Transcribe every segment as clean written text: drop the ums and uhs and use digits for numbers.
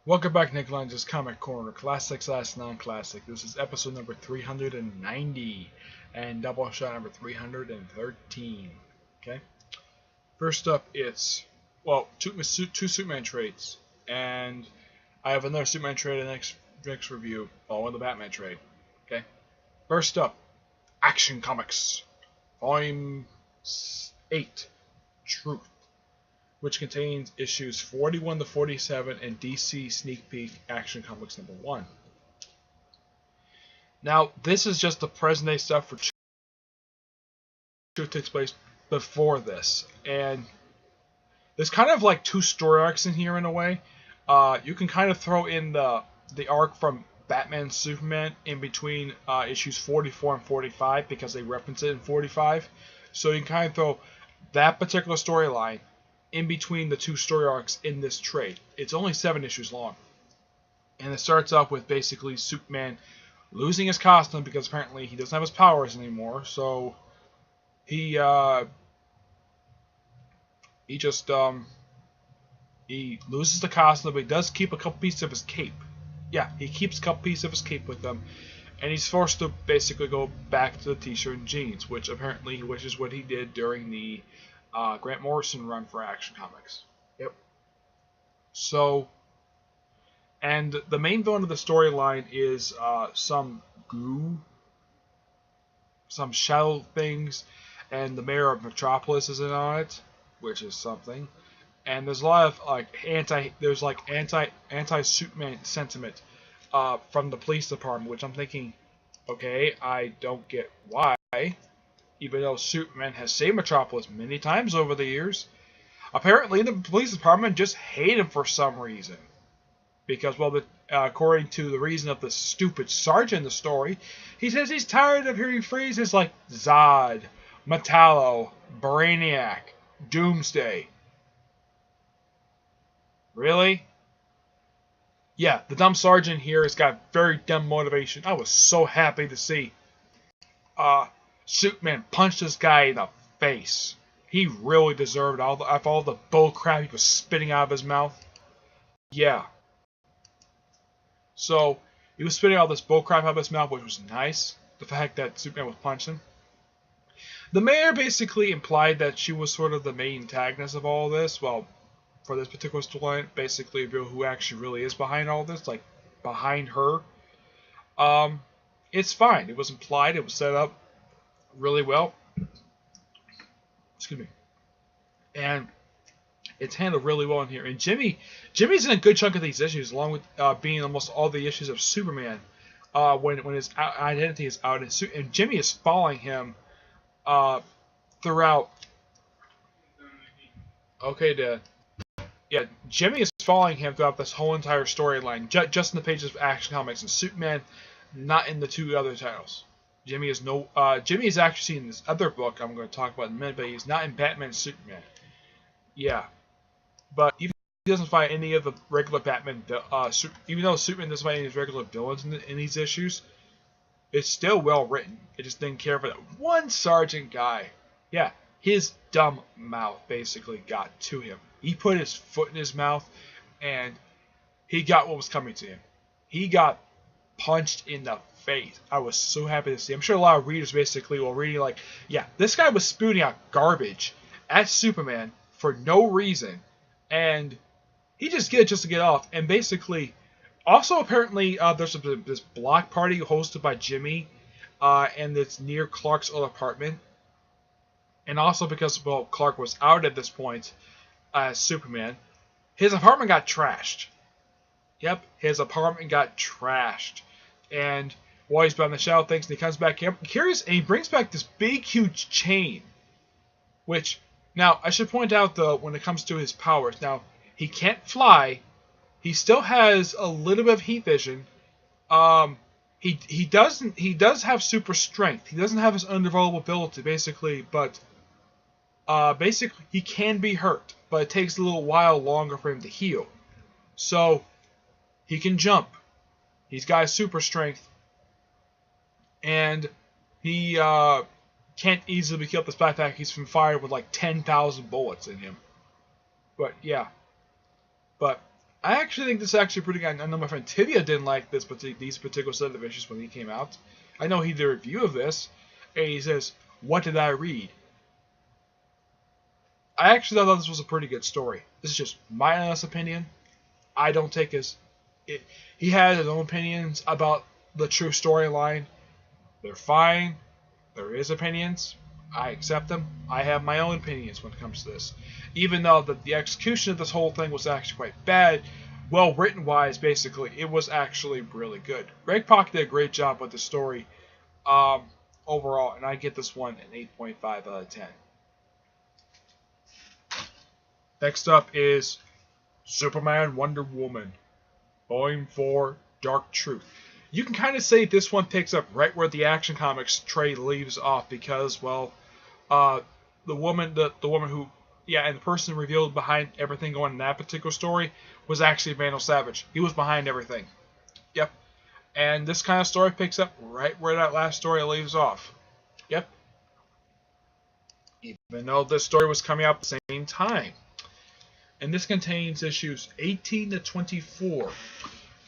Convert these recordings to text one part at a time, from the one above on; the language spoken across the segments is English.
Welcome back, Nick Lenz's Comic Corner, Classic / Non-Classic. This is episode number 390 and Doubleshot number 313. Okay. First up, it's two Superman trades, and I have another Superman trade in the next review, following the Batman trade. Okay. First up, Action Comics, Volume 8, Truth, which contains issues 41 to 47 and DC Sneak Peek Action Comics number 1. Now, this is just the present day stuff for Truth takes place before this, and there's kind of like two story arcs in here in a way. You can kind of throw in the arc from Batman and Superman in between issues 44 and 45 because they reference it in 45. So you can kind of throw that particular storyline in between the two story arcs in this trade. It's only 7 issues long. And it starts off with basically Superman losing his costume because apparently he doesn't have his powers anymore. So he loses the costume, but he does keep a couple pieces of his cape. Yeah, he keeps a couple pieces of his cape with him. And he's forced to basically go back to the t-shirt and jeans, which is what he did during the Grant Morrison run for Action Comics. Yep. So, and the main villain of the storyline is some goo, some shadow things, and the mayor of Metropolis is in on it, which is something. And there's a lot of anti-Superman sentiment from the police department, which I'm thinking, okay, I don't get why. Even though Superman has saved Metropolis many times over the years, apparently the police department just hate him for some reason. Because, according to the reason of the stupid sergeant in the story, he says he's tired of hearing phrases like Zod, Metallo, Brainiac, Doomsday. Really? Yeah, the dumb sergeant here has got very dumb motivation. I was so happy to see Superman punched this guy in the face. He really deserved all the bull crap he was spitting out of his mouth. Yeah. So he was spitting all this bull crap out of his mouth, which was nice. The fact that Superman was punching. The mayor basically implied that she was sort of the main antagonist of all this. Well, for this particular storyline, basically reveal who actually really is behind all this, like behind her. It's fine. It was implied. It was set up really well. Excuse me. And it's handled really well in here. And Jimmy's in a good chunk of these issues, along with being almost all the issues of Superman when his identity is out. And Jimmy is following him throughout. Okay, Dad. Yeah, Jimmy is following him throughout this whole entire storyline, just in the pages of Action Comics, and Superman not in the 2 other titles. Jimmy is actually seen in this other book I'm going to talk about in a minute, but he's not in Batman and Superman. Yeah. But even he doesn't fight any of the regular Batman, even though Superman doesn't fight any of his regular villains in these issues, it's still well written. It just didn't care for that one sergeant guy. Yeah, his dumb mouth basically got to him. He put his foot in his mouth, and he got what was coming to him. He got punched in the face. I was so happy to see. I'm sure a lot of readers basically will read like, yeah, this guy was spewing out garbage at Superman for no reason, and he just did it just to get off. And basically, also apparently, there's this block party hosted by Jimmy, and it's near Clark's old apartment. And also because Clark was out at this point as Superman, his apartment got trashed. Yep, his apartment got trashed. And while he's behind the shadow things, and he comes back here, curious, and he brings back this big, huge chain. Which, now, I should point out, though, when it comes to his powers, now, he can't fly. He still has a little bit of heat vision. He does have super strength. He doesn't have his undeveloped ability, basically, but basically, he can be hurt, but it takes a little while longer for him to heal. So, he can jump. He's got super strength. And he can't easily be killed despite the fact he's been fired with like 10,000 bullets in him. But, yeah. But I actually think this is actually pretty good. I know my friend Tibia didn't like these particular set of issues when he came out. I know he did a review of this, and he says, "What did I read?" I actually thought this was a pretty good story. This is just my honest opinion. I don't take he has his own opinions about the true storyline. They're fine. There is opinions. I accept them. I have my own opinions when it comes to this. Even though the execution of this whole thing was actually quite bad, well written wise, basically, it was actually really good. Greg Pak did a great job with the story overall, and I get this one an 8.5 out of 10. Next up is Superman Wonder Woman, Volume 4, Dark Truth. You can kind of say this one picks up right where the Action Comics trade leaves off because, well, the woman who, and the person revealed behind everything going in that particular story was actually Vandal Savage. He was behind everything. Yep. And this kind of story picks up right where that last story leaves off. Yep. Even though this story was coming out at the same time. And this contains issues 18 to 24.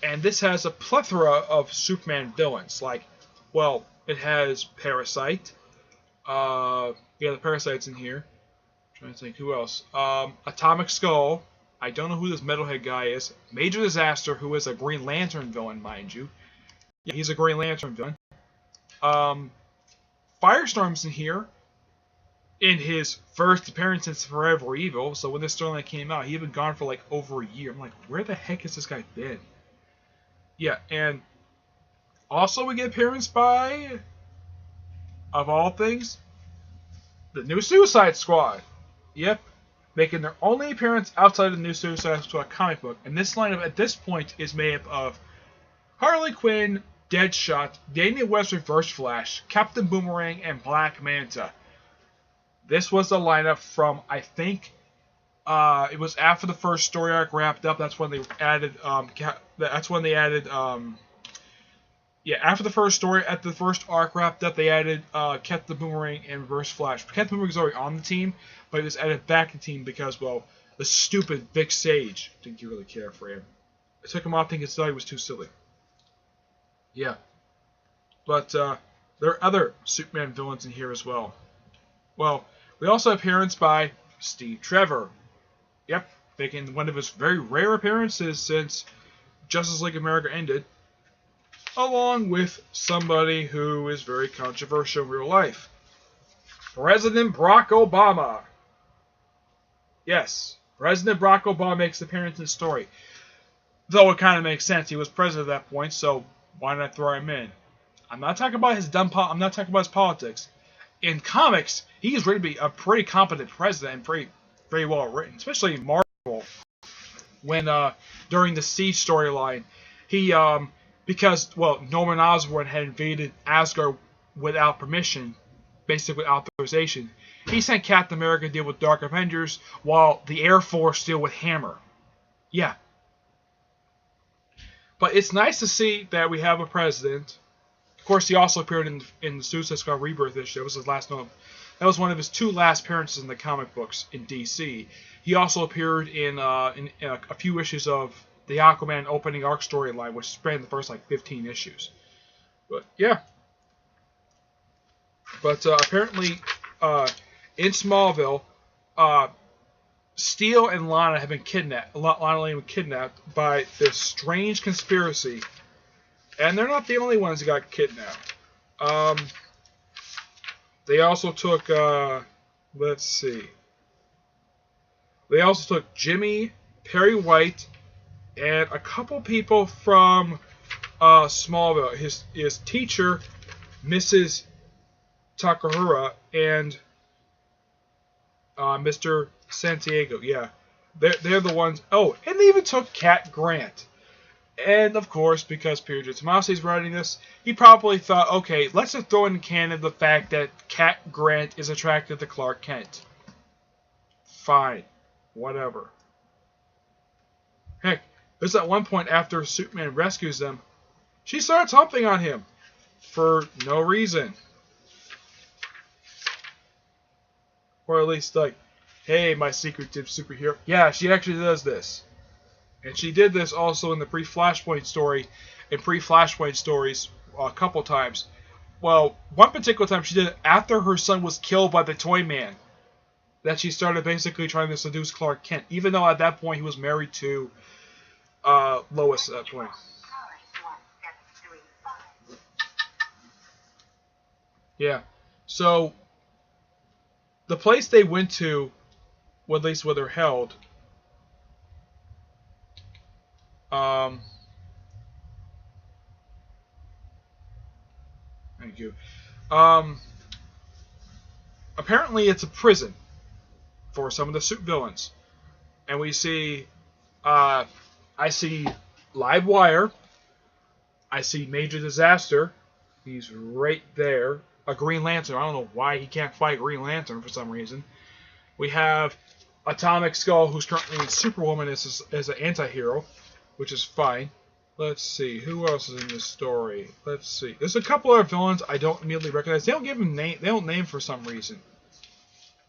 And this has a plethora of Superman villains. Like, well, it has Parasite. The Parasite's in here. I'm trying to think who else. Atomic Skull. I don't know who this Metalhead guy is. Major Disaster, who is a Green Lantern villain, mind you. Yeah, he's a Green Lantern villain. Firestorm's in here. In his first appearance since Forever Evil. So when this storyline came out, he had been gone for like over a year. I'm like, where the heck has this guy been? Yeah, and also we get appearance by, of all things, the new Suicide Squad. Yep, making their only appearance outside of the new Suicide Squad comic book. And this lineup at this point is made up of Harley Quinn, Deadshot, Daniel West Reverse Flash, Captain Boomerang, and Black Manta. This was the lineup from, I think, it was after the first story arc wrapped up. That's when they added, after the first arc wrapped up, they added Captain Boomerang and Reverse Flash. Captain Boomerang was already on the team, but he was added back to the team because, well, the stupid Vic Sage didn't really care for him. I took him off thinking his story was too silly. Yeah. But there are other Superman villains in here as well. Well, we also have appearance by Steve Trevor. Yep, making one of his very rare appearances since Justice League America ended, along with somebody who is very controversial in real life. President Barack Obama. Yes, President Barack Obama makes an appearance in the story. Though it kind of makes sense. He was president at that point, so why not throw him in? I'm not talking about his I'm not talking about his politics. In comics, he's really be a pretty competent president and very well written, especially in Marvel. When during the Siege storyline, he because Norman Osborn had invaded Asgard without permission, basically authorization. He sent Captain America to deal with Dark Avengers, while the Air Force deal with Hammer. Yeah. But it's nice to see that we have a president. Of course, he also appeared in the Suicide Squad Rebirth issue. That was his last note. That was one of his two last appearances in the comic books in DC. He also appeared in a few issues of the Aquaman opening arc storyline, which spanned the first 15 issues. But yeah. But apparently, in Smallville, Steel and Lana have been kidnapped. Lana Lang was kidnapped by this strange conspiracy. And they're not the only ones that got kidnapped. They also took, let's see. They also took Jimmy, Perry White, and a couple people from Smallville. His teacher, Mrs. Takahura, and Mr. Santiago. Yeah, they're the ones. Oh, and they even took Cat Grant. And, of course, because Peter Tomasi is writing this, he probably thought, okay, let's just throw in canon the fact that Cat Grant is attracted to Clark Kent. Fine. Whatever. Heck, there's at one point after Superman rescues them, she starts humping on him. For no reason. Or at least, hey, my secretive superhero. Yeah, she actually does this. And she did this also in the pre-Flashpoint story, in pre-Flashpoint stories a couple times. Well, one particular time she did it after her son was killed by the Toy Man. That she started basically trying to seduce Clark Kent, even though at that point he was married to Lois at that point. Yeah. So, the place they went to, well, at least where they're held, thank you. Apparently it's a prison for some of the suit villains. And we see, I see Live Wire. I see Major Disaster. He's right there. A Green Lantern. I don't know why he can't fight Green Lantern for some reason. We have Atomic Skull, who's currently in Superwoman as an anti-hero, which is fine. Let's see, who else is in this story? Let's see. There's a couple other villains I don't immediately recognize. They don't give them name. They don't name for some reason.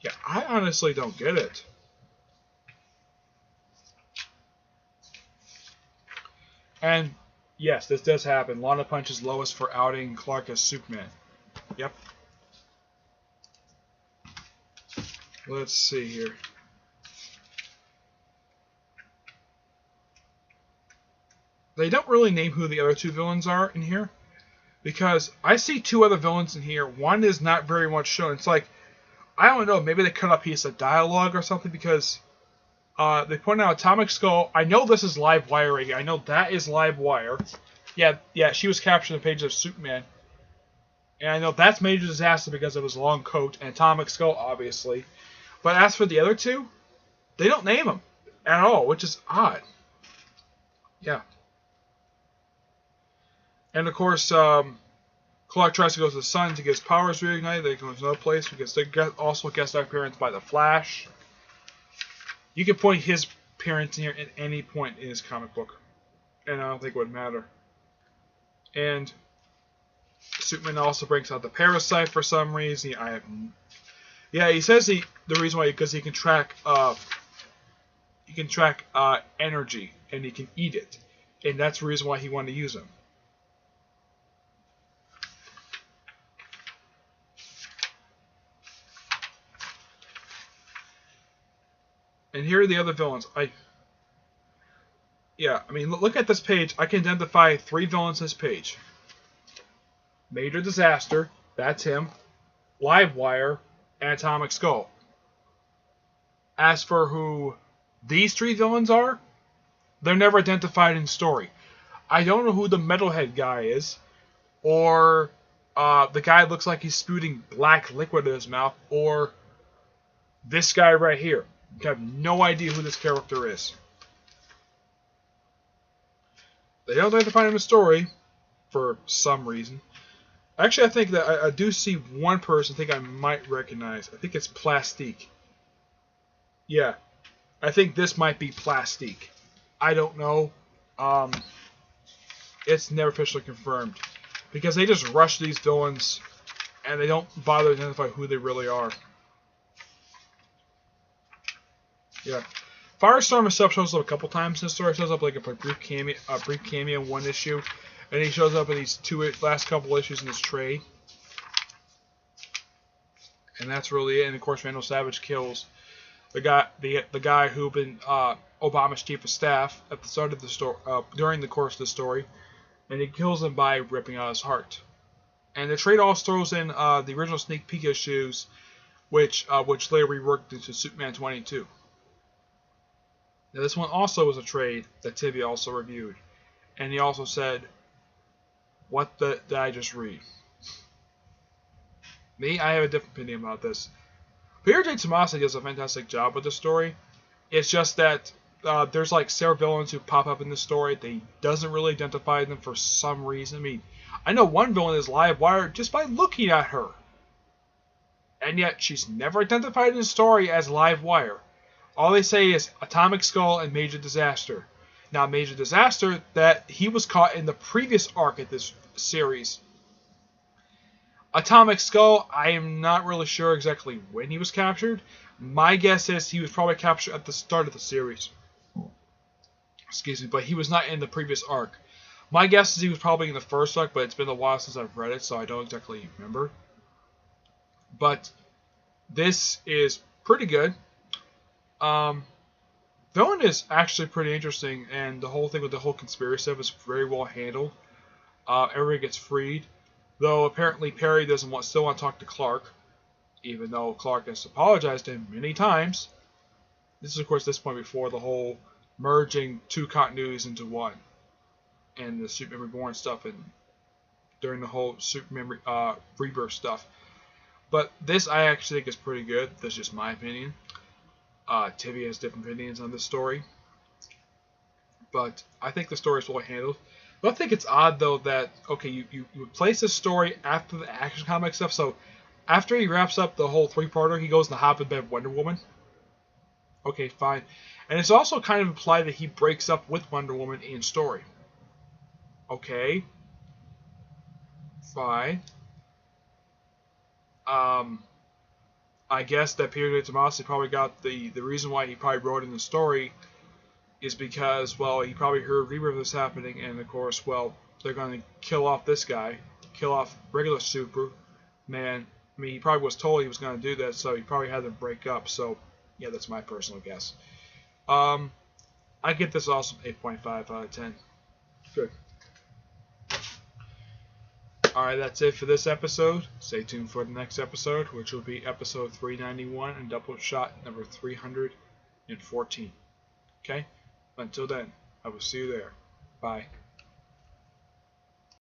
Yeah, I honestly don't get it. And yes, this does happen. Lana punches Lois for outing Clark as Superman. Yep. Let's see here. They don't really name who the other two villains are in here, because I see two other villains in here. One is not very much shown. It's like, I don't know, maybe they cut a piece of dialogue or something, because they point out Atomic Skull. I know this is Live Wire again. I know that is Live Wire. Yeah, she was captured in the page of Superman. And I know that's Major Disaster because of his long coat, and Atomic Skull, obviously. But as for the other two, they don't name them at all, which is odd. Yeah. And of course, Clark tries to go to the sun to get his powers reignited. They go to another place because they also guest appearance by the Flash. You can point his appearance in here at any point in his comic book, and I don't think it would matter. And Superman also brings out the Parasite for some reason. He says the reason why because he can track energy and he can eat it, and that's the reason why he wanted to use him. And here are the other villains. I mean, look at this page. I can identify 3 villains on this page. Major Disaster, that's him. Live Wire, and Atomic Skull. As for who these 3 villains are, they're never identified in story. I don't know who the Metalhead guy is, or the guy looks like he's spewing black liquid in his mouth, or this guy right here. I have no idea who this character is. They don't identify him in the story for some reason. Actually, I think that I do see one person I think I might recognize. I think it's Plastique. Yeah. I think this might be Plastique. I don't know. It's never officially confirmed. Because they just rush these villains and they don't bother to identify who they really are. Yeah. Firestorm himself shows up a couple times in the story. He shows up like a brief cameo in one issue. And he shows up in these last couple issues in this trade. And that's really it. And of course, Randall Savage kills the guy who been Obama's chief of staff at the start of the story, during the course of the story, and he kills him by ripping out his heart. And the trade also throws in the original sneak peek issues, which later reworked into Superman 22. Now, this one also was a trade that Tibby also reviewed, and he also said, "What did I just read?" Me, I have a different opinion about this. Peter J. Tomasi does a fantastic job with the story. It's just that there's like several villains who pop up in the story. They doesn't really identify them for some reason. I mean, I know one villain is Live Wire just by looking at her. And yet she's never identified in the story as Live Wire. All they say is Atomic Skull and Major Disaster. Now, Major Disaster, that he was caught in the previous arc of this series. Atomic Skull, I am not really sure exactly when he was captured. My guess is he was probably captured at the start of the series. Excuse me, but he was not in the previous arc. My guess is he was probably in the first arc, but it's been a while since I've read it, so I don't exactly remember. But this is pretty good. Villain is actually pretty interesting, and the whole thing with the whole conspiracy stuff is very well handled. Everybody gets freed, though apparently Perry still want to talk to Clark, even though Clark has apologized to him many times. This is, of course, this point before the whole merging two continuities into one, and the Superman Reborn stuff, and during the whole Superman Rebirth stuff. But this I actually think is pretty good. That's just my opinion. Tibby has different opinions on this story, but I think the story is well handled. But I think it's odd though that you place this story after the Action Comics stuff. So after he wraps up the whole three-parter, he goes to hop in bed with Wonder Woman. Okay, fine. And it's also kind of implied that he breaks up with Wonder Woman in story. Okay. Fine. I guess that Peter Tomasi probably got the reason why he probably wrote in the story is because, well, he probably heard Rebirth was happening, and of course, well, they're going to kill off this guy, kill off regular Superman. I mean, he probably was told he was going to do that, so he probably had them break up. So, yeah, that's my personal guess. I get this also 8.5 out of 10. Good. Alright, that's it for this episode. Stay tuned for the next episode, which will be episode 391 and Doubleshot number 314. Okay? Until then, I will see you there. Bye.